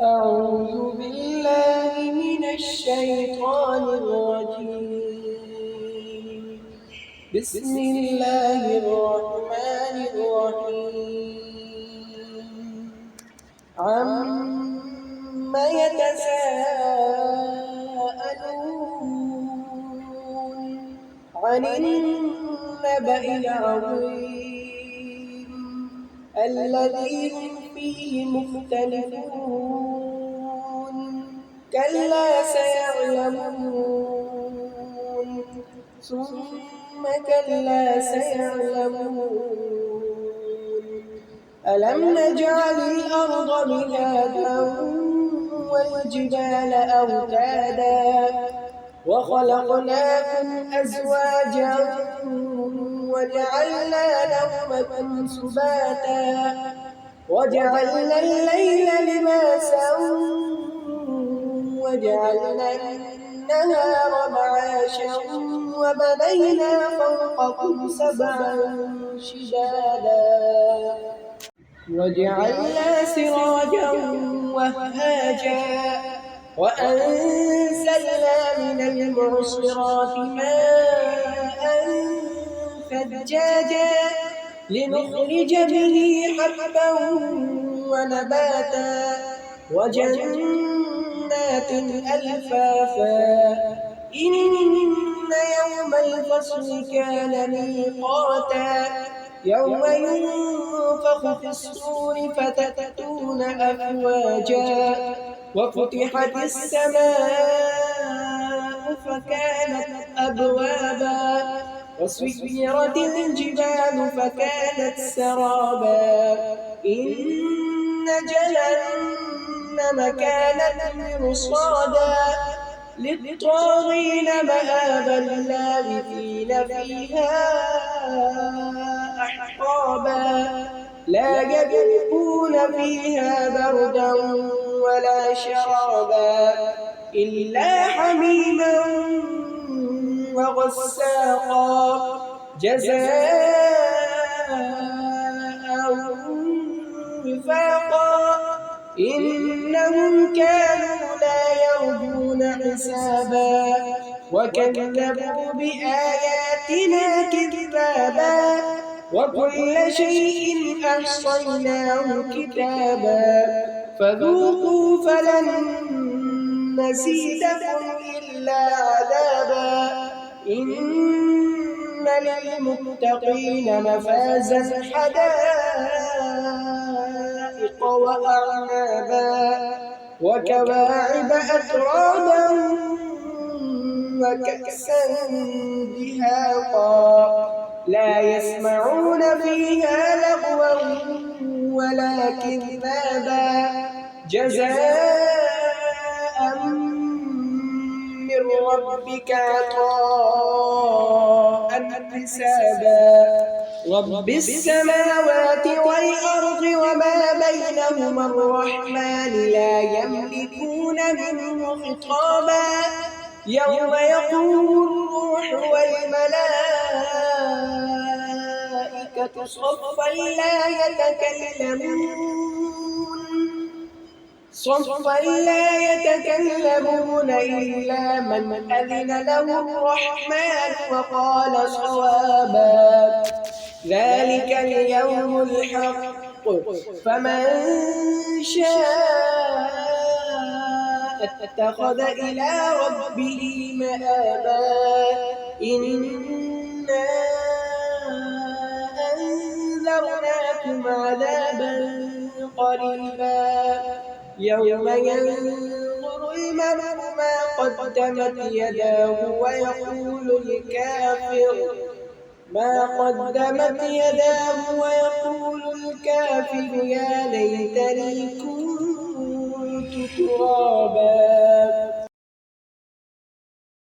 أعوذ بالله من الشيطان الرجيم. بسم الله الرحمن الرحيم. عم يتساءلون عن النبأ العظيم الذي هم فيه مختلفون كلا سيعلمون ثم كلا سيعلمون ألم نجعل الأرض مهادا والجبال أوتادا وخلقناكم أزواجا وجعلنا نومكم سباتا وجعلنا الليل لباسا وجعلنا النهار معاشا وبنينا فوقكم سبعا شدادا وجعلنا سراجا وهاجا وأنزلنا من المعصرات ماء ثجاجا لنخرج به حبا ونباتا وجنات ألفافا إن يوم الفصل كان ميقاتا يوم ينفخ في الصور فتأتون أفواجا وفتحت السماء فكانت أبوابا وسيرت الجبال فكانت سرابا إن جهنم كانت مرصادا للطاغين مآبا لابثين فيها أحقابا لا يذوقون فيها بردا ولا شرابا إلا حميما وغساقا جزاء وفاقا إنهم كانوا لا يرجون حسابا وكذبوا بآياتنا كذابا وكل شيء أحصيناه كتابا فذوقوا فلن نزيدكم إلا عذابا إن للمتقين مفازا حدائق وأعنابا وكواعب أترابا وكأسا دهاقا لا يسمعون فيها لغوا ولا كذابا جزاء من ربك عطاء حسابا رب السماوات والأرض وما بينهما الرحمن لا يملكون منه خطابا يوم يقوم الروح والملائكة صفا لا يتكلمون إلا من أذن له الرحمن وقال صوابا ذلك اليوم الحق فمن شاء اتخذ إلى ربه مآبا إنا أنذرناكم عذابا قريبا يوم ينظر المرء ما قدمت يداه ويقول الكافر يا ليتني كنت ترابا